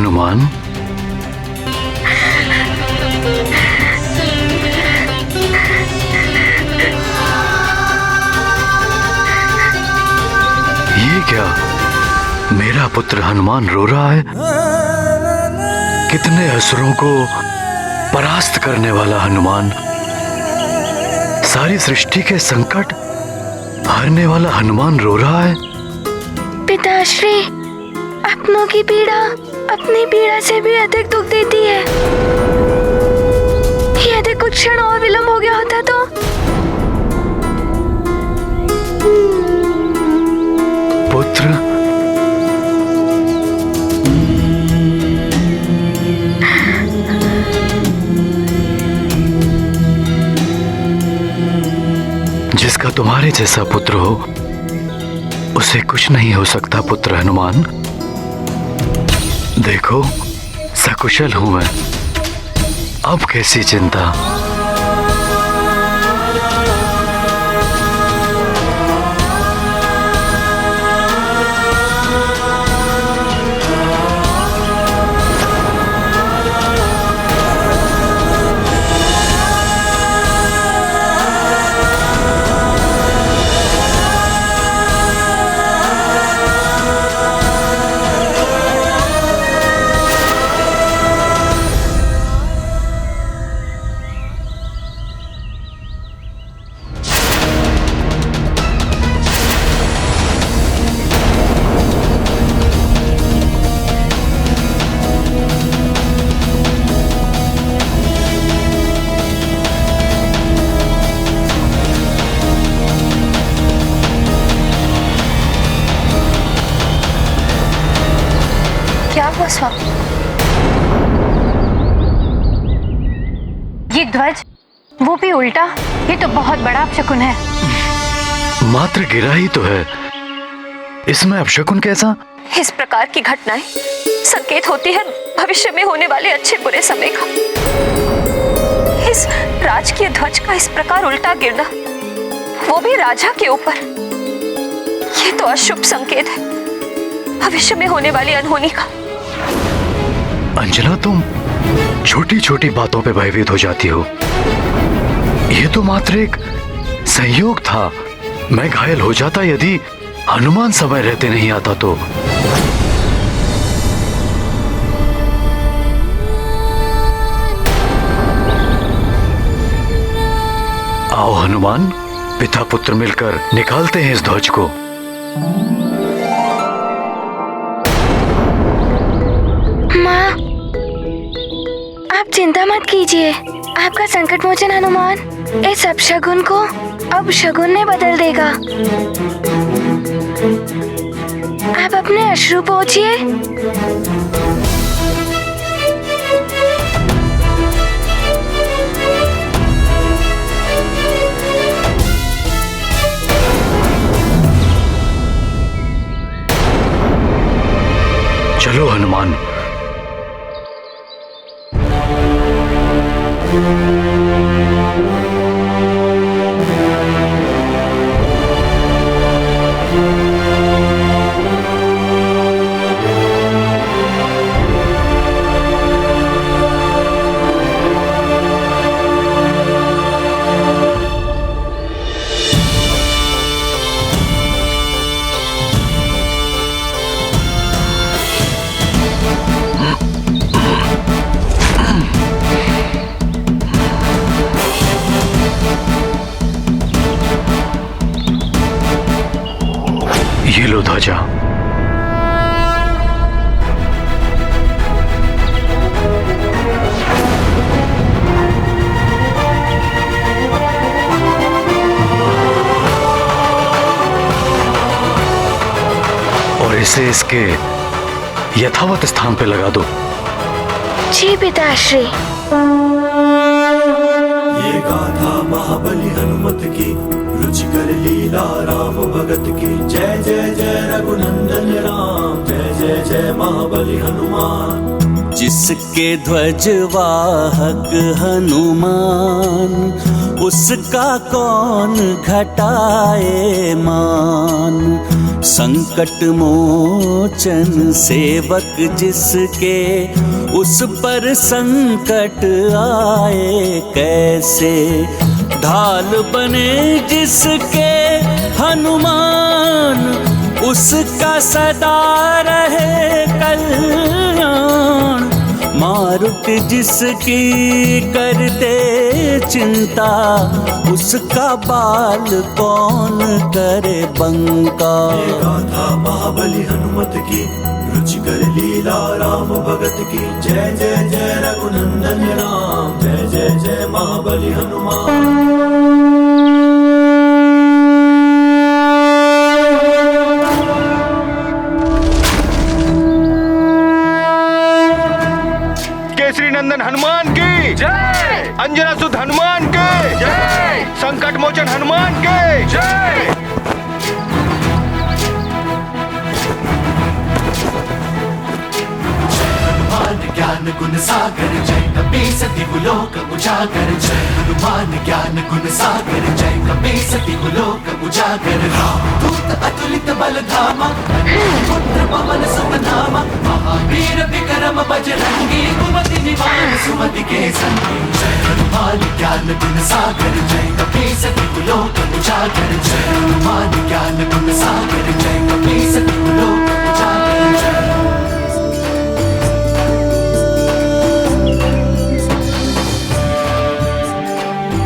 हनुमान। ये क्या, मेरा पुत्र हनुमान रो रहा है? कितने असुरों को परास्त करने वाला हनुमान, सारी सृष्टि के संकट हारने वाला हनुमान रो रहा है। पिताश्री, अपनों की पीड़ा अपनी पीड़ा से भी अधिक दुख देती है। यदि कुछ क्षण और विलंब हो गया होता तो। पुत्र, जिसका तुम्हारे जैसा पुत्र हो उसे कुछ नहीं हो सकता पुत्र हनुमान। देखो, सकुशल हूं मैं, अब कैसी चिंता। क्या हुआ स्वामी? ये ध्वज, वो भी उल्टा, ये तो बहुत बड़ा अपशकुन है। मात्र गिरा ही तो है, इसमें अपशकुन कैसा? इस प्रकार की घटनाएं संकेत होती है भविष्य में होने वाले अच्छे बुरे समय का। इस राजकीय ध्वज का इस प्रकार उल्टा गिरना, वो भी राजा के ऊपर, ये तो अशुभ संकेत है भविष्य में होने वाली अनहोनी का। अंजना, तुम छोटी छोटी बातों पे भयभीत हो जाती हो। यह तो मात्र एक संयोग था। मैं घायल हो जाता यदि हनुमान समय रहते नहीं आता तो। आओ हनुमान, पिता पुत्र मिलकर निकालते हैं इस ध्वज को। माँ, आप चिंता मत कीजिए, आपका संकट मोचन हनुमान इस अपशगुन को अब शगुन में बदल देगा। आप अपने अश्रु पोंछिए। चलो हनुमान। ये लो ध्वजा। और इसे इसके यथावत स्थान पे लगा दो। जी पिताश्री। ये गाथा महाबली हनुमत की, रुचिकर लीला राम भगत की। जय जय जय रघुनंदन राम, जय जय जय महाबली हनुमान। जिसके ध्वज वाहक हनुमान, उसका कौन घटाए मान। संकट मोचन सेवक जिसके, उस पर संकट आए कैसे। ढाल बने जिसके हनुमान, उसका सदा रहे कल्याण। मारुत जिसकी करते चिंता, उसका बाल कौन करे बंका। गाथा महाबली हनुमत की, रुचिकर लीला राम भगत की। जय जय जय रघुनंदन राम, जय जय जय महाबली हनुमान। केसरी नंदन हनुमान की जय, अंजना सुत हनुमान के जय, संकट मोचन हनुमान के जय। हनुमान ज्ञान गुण सागर जय, कपीस तिहु लोक उजागर। जय हनुमान ज्ञान गुण सागर जय, कपीस तिहु लोक उजागर। दूत अतुलित बल धामा, पुत्र पवन सुत नामा। महावीर विक्रम बजरंगी, कुमति निवार सुमति के संगी। जय हनुमान ज्ञान गुण सागर जय, कपीस तिहु लोक उजागर। जय हनुमान ज्ञान गुण सागर जय, कपीस तिहु लोक उजागर। जय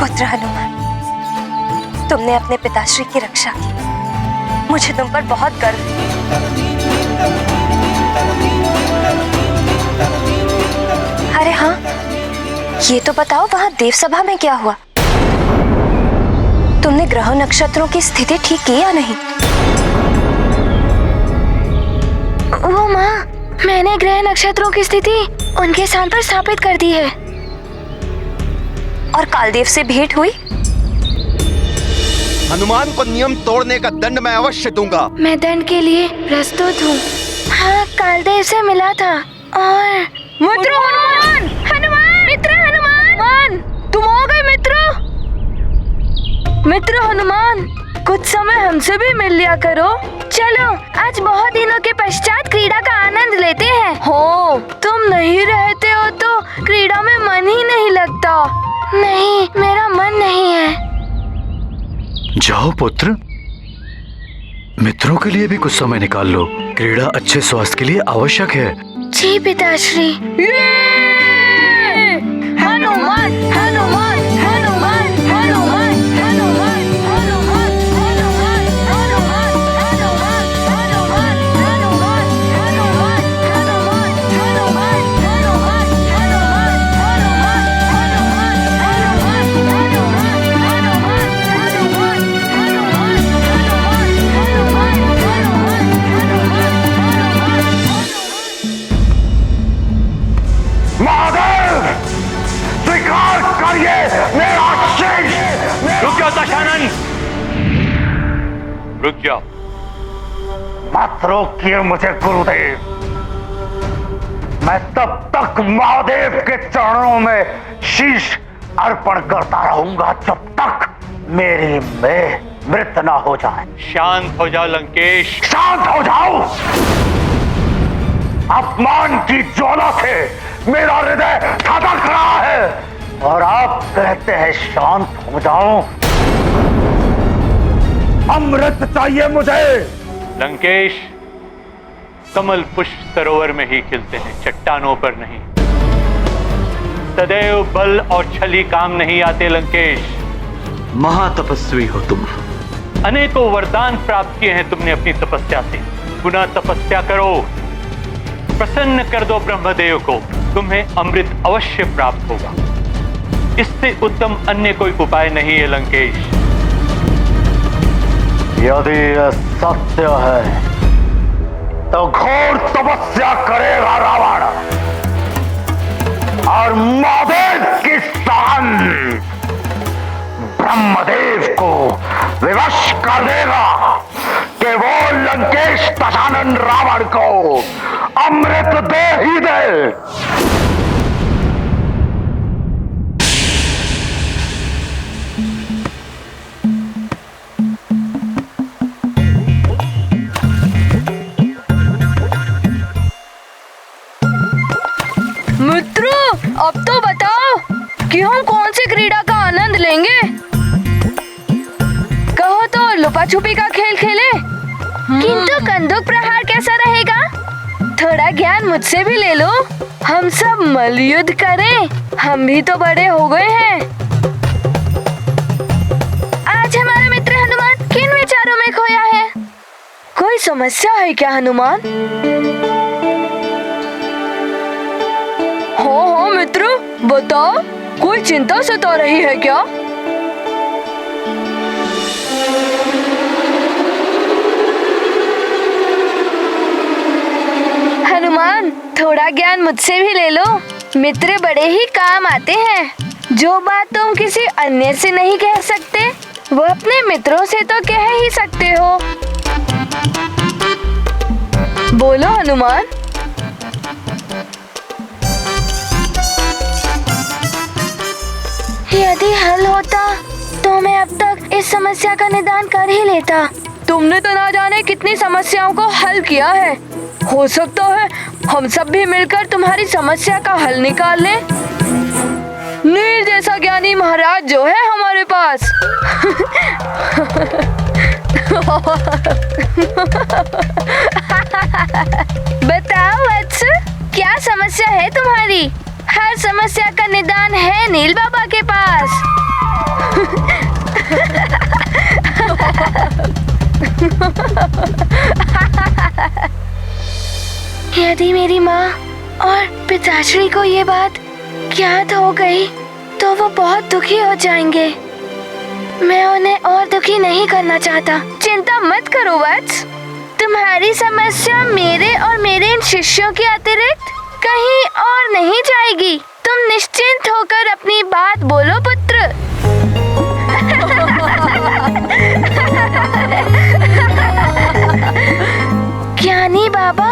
पुत्र हनुमान, तुमने अपने पिताश्री की रक्षा की, मुझे तुम पर बहुत गर्व है। अरे हाँ, ये तो बताओ वहां देवसभा में क्या हुआ? तुमने ग्रह नक्षत्रों की स्थिति ठीक की या नहीं? वो माँ, मैंने ग्रह नक्षत्रों की स्थिति उनके स्थान पर स्थापित कर दी है। और कालदेव से भेंट हुई? हनुमान को नियम तोड़ने का दंड मैं अवश्य दूंगा। मैं दंड के लिए प्रस्तुत हूँ। हाँ, कालदेव से मिला था। और मित्र हनुमान, हनुमान, मित्र हनुमान, तुम आ गए मित्र। मित्र हनुमान, कुछ समय हमसे भी मिल लिया करो। चलो, आज बहुत दिनों के पश्चात क्रीड़ा का आनंद लेते हैं। हो, तुम नहीं रहते हो तो क्रीड़ा में मन ही नहीं लगता। नहीं, मेरा मन नहीं है। जाओ पुत्र, मित्रों के लिए भी कुछ समय निकाल लो। क्रीड़ा अच्छे स्वास्थ्य के लिए आवश्यक है। जी पिताश्री। हनुमान, हनुमान, हनुमान, हनुमान, हनुमान, हनुमान, हनुमान, हनुमान, हनुमान, हनुमान, हनुमान, हनुमान, हनुमान, हनुमान, हनुमान, महादेव, स्वीकार करिए मेरा शीश। रुक जाओ दशानन, रुक जाओ। मत रोकिए मुझे गुरुदेव। मैं तब तक महादेव के चरणों में शीश अर्पण करता रहूंगा जब तक मेरी मृत ना हो जाए। शांत हो जाओ लंकेश, शांत हो जाओ। अपमान की ज्वाला से मेरा हृदय धधक रहा है और आप कहते हैं शांत हो जाओ। अमृत चाहिए मुझे। लंकेश, कमल पुष्प सरोवर में ही खिलते हैं, चट्टानों पर नहीं। सदैव बल और छली काम नहीं आते लंकेश। महातपस्वी हो तुम। अनेकों वरदान प्राप्त किए हैं तुमने अपनी तपस्या से। पुनः तपस्या करो, प्रसन्न कर दो ब्रह्मदेव को, तुम्हें अमृत अवश्य प्राप्त होगा। इससे उत्तम अन्य कोई उपाय नहीं है लंकेश। यदि यह सत्य है तो घोर तपस्या करेगा रावण और महादेव की शान ब्रह्मदेव को विवश कर देगा कि वो लंकेश दशानन रावण को अमृत दे ही दे। छुपी का खेल खेले। किंतु कंदूक प्रहार कैसा रहेगा? थोड़ा ज्ञान मुझसे भी ले लो। हम सब मल्लयुद्ध करें, हम भी तो बड़े हो गए हैं। आज हमारा मित्र हनुमान किन विचारों में खोया है? कोई समस्या है क्या हनुमान? हाँ मित्र, बताओ, कोई चिंता सता रही है क्या? हनुमान, थोड़ा ज्ञान मुझसे भी ले लो। मित्र बड़े ही काम आते हैं। जो बात तुम किसी अन्य से नहीं कह सकते, वो अपने मित्रों से तो कह ही सकते हो। बोलो हनुमान। यदि हल होता तो मैं अब तक इस समस्या का निदान कर ही लेता। तुमने तो ना जाने कितनी समस्याओं को हल किया है। हो सकता है हम सब भी मिलकर तुम्हारी समस्या का हल निकाल लें। नील जैसा ज्ञानी महाराज जो है हमारे पास। बताओ वत्स, क्या समस्या है तुम्हारी? हर समस्या का निदान है नील बाबा के पास। यदि मेरी माँ और पिताश्री को ये बात ज्ञात हो गई तो वो बहुत दुखी हो जाएंगे। मैं उन्हें और दुखी नहीं करना चाहता। चिंता मत करो वत्स, तुम्हारी समस्या मेरे और मेरे इन शिष्यों के अतिरिक्त कहीं और नहीं जाएगी। तुम निश्चिंत होकर अपनी बात बोलो पुत्र। ज्ञानी बाबा,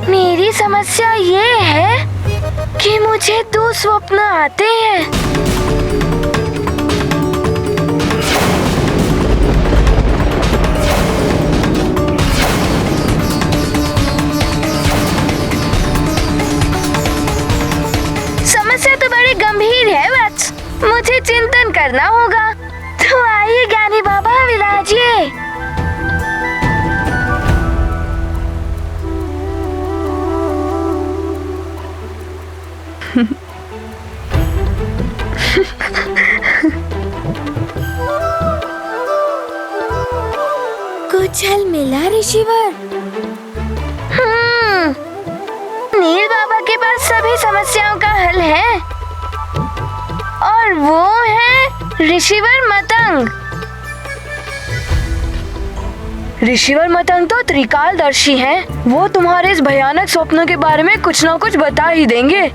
मेरी समस्या ये है कि मुझे दुस्वप्न आते हैं। समस्या तो बड़ी गंभीर है वत्स, मुझे चिंतन करना होगा। तो आइए ज्ञानी बाबा, विराजिए। कुछ हल मिला ऋषिवर? नील बाबा के पास सभी समस्याओं का हल है और वो है ऋषिवर मतंग। ऋषिवर मतंग तो त्रिकालदर्शी हैं। वो तुम्हारे इस भयानक स्वप्नों के बारे में कुछ ना कुछ बता ही देंगे।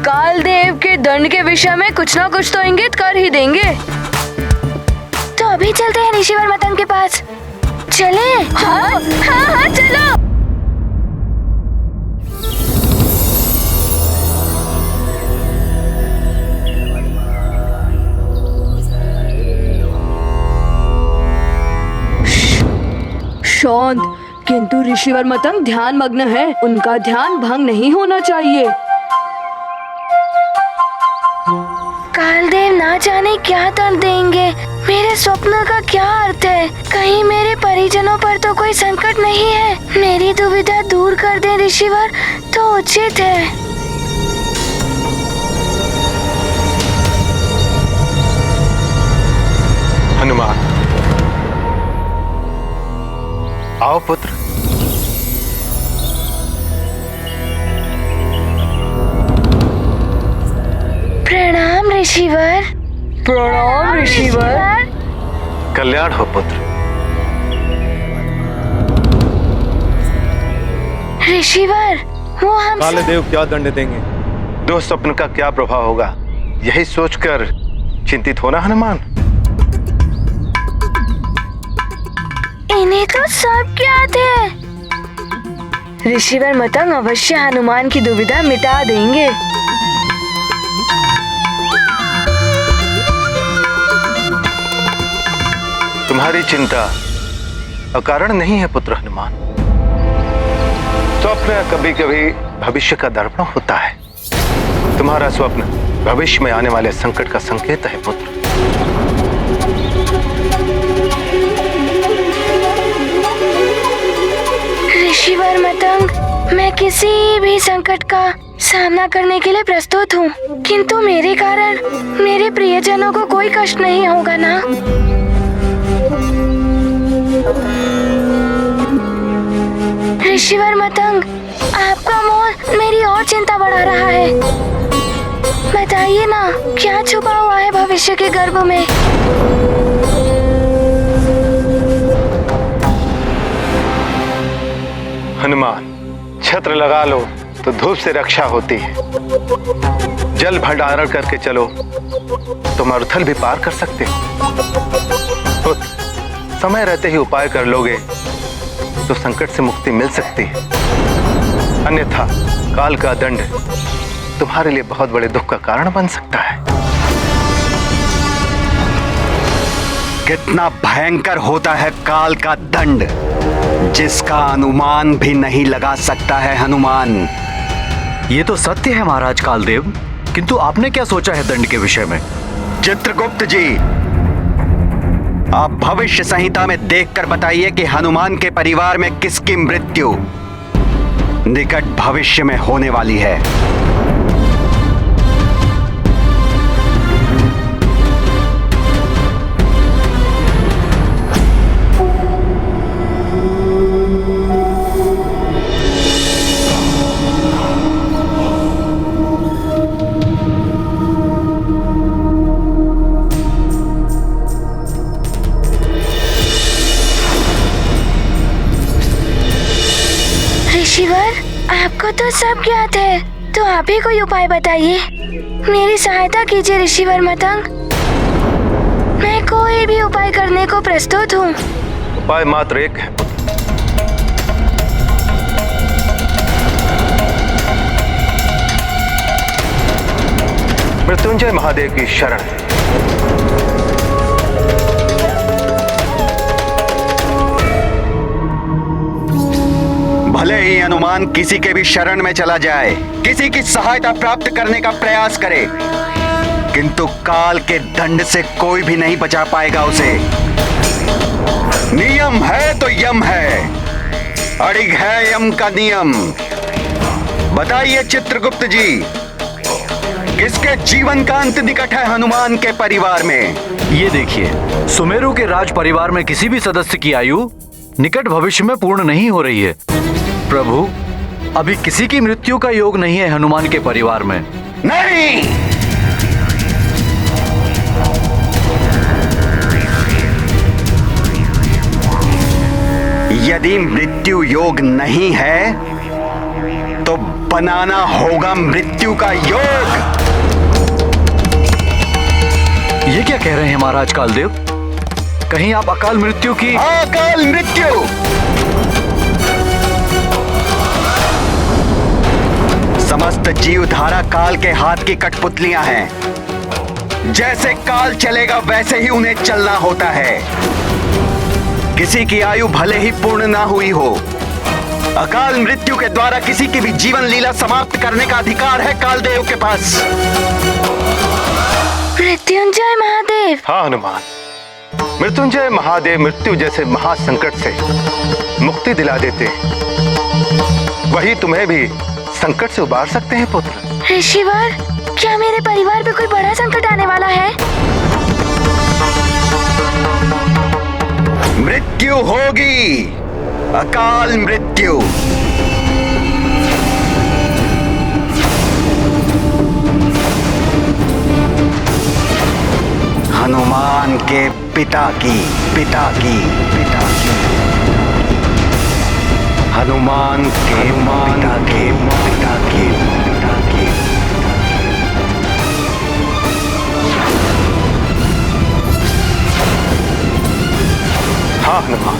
कालदेव के दंड के विषय में कुछ ना कुछ तो इंगित कर ही देंगे। तो अभी चलते हैं ऋषिवर मतंग के पास। चले? हाँ, चलो। शांत, किंतु ऋषिवर मतंग ध्यान मग्न है। उनका ध्यान भंग नहीं होना चाहिए। कालदेव ना जाने क्या दंड देंगे। मेरे स्वप्न का क्या अर्थ है? कहीं मेरे परिजनों पर तो कोई संकट नहीं है? मेरी दुविधा दूर कर दे ऋषिवर तो उचित है। हनुमान, आओ पुत्र। प्रणाम ऋषिवर। प्रणाम ऋषिवर। कल्याण हो पुत्र। ऋषिवर, वो हम काले देव क्या दंड देंगे? दुःस्वप्न का क्या प्रभाव होगा, यही सोचकर चिंतित होना हनुमान। इन्हें तो सब ज्ञात है। ऋषिवर मतंग अवश्य हनुमान की दुविधा मिटा देंगे। तुम्हारी चिंता अकारण नहीं है पुत्र हनुमान। स्वप्न कभी कभी भविष्य का दर्पण होता है। तुम्हारा स्वप्न भविष्य में आने वाले संकट का संकेत है पुत्र। ऋषिवर मतंग, मैं किसी भी संकट का सामना करने के लिए प्रस्तुत हूँ, किंतु मेरे कारण मेरे प्रियजनों को कोई कष्ट नहीं होगा ना? ऋषिवर मतंग, आपका मोह मेरी और चिंता बढ़ा रहा है। बताइए ना, क्या छुपा हुआ है भविष्य के गर्भ में? हनुमान, छत्र लगा लो तो धूप से रक्षा होती है। जल भंडारण करके चलो तो मरुथल भी पार कर सकते हो। समय रहते ही उपाय कर लोगे तो संकट से मुक्ति मिल सकती है, अन्यथा काल का दंड तुम्हारे लिए बहुत बड़े दुख का कारण बन सकता है। कितना भयंकर होता है काल का दंड, जिसका अनुमान भी नहीं लगा सकता है हनुमान। ये तो सत्य है महाराज कालदेव, किंतु आपने क्या सोचा है दंड के विषय में? चित्रगुप्त जी, आप भविष्य संहिता में देखकर बताइए कि हनुमान के परिवार में किसकी मृत्यु निकट भविष्य में होने वाली है। ऋषिवर, आपको तो सब ज्ञात है, तो आप ही कोई उपाय बताइए। मेरी सहायता कीजिए ऋषिवर मतंग, मैं कोई भी उपाय करने को प्रस्तुत हूँ। उपाय मात्र एक है, मृत्युंजय महादेव की शरण। भले ही हनुमान किसी के भी शरण में चला जाए, किसी की सहायता प्राप्त करने का प्रयास करे, किंतु काल के दंड से कोई भी नहीं बचा पाएगा उसे। नियम है तो यम है, अड़िग है यम का नियम। बताइए चित्रगुप्त जी, किसके जीवन का अंत निकट है हनुमान के परिवार में? ये देखिए, सुमेरु के राज परिवार में किसी भी सदस्य की आयु निकट भविष्य में पूर्ण नहीं हो रही है। प्रभु, अभी किसी की मृत्यु का योग नहीं है हनुमान के परिवार में। नहीं, यदि मृत्यु योग नहीं है तो बनाना होगा मृत्यु का योग। ये क्या कह रहे हैं महाराज कालदेव? कहीं आप अकाल मृत्यु की... अकाल मृत्यु! समस्त जीव धारा काल के हाथ की कठपुतलियां हैं। जैसे काल चलेगा वैसे ही उन्हें चलना होता है। किसी की आयु भले ही पूर्ण ना हुई हो, अकाल मृत्यु के द्वारा किसी की भी जीवन लीला समाप्त करने का अधिकार है कालदेव के पास। मृत्युंजय महादेव। हाँ हनुमान, मृत्युंजय महादेव मृत्यु जैसे महासंकट से मुक्ति दिला देते, वही तुम्हें भी संकट से उबार सकते हैं पुत्र। ऋषिवर, क्या मेरे परिवार पे कोई बड़ा संकट आने वाला है? मृत्यु होगी, अकाल मृत्यु। हनुमान के पिता की हनुमान के पिता की हाँ हनुमान,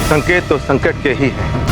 संकेत तो संकट के ही है,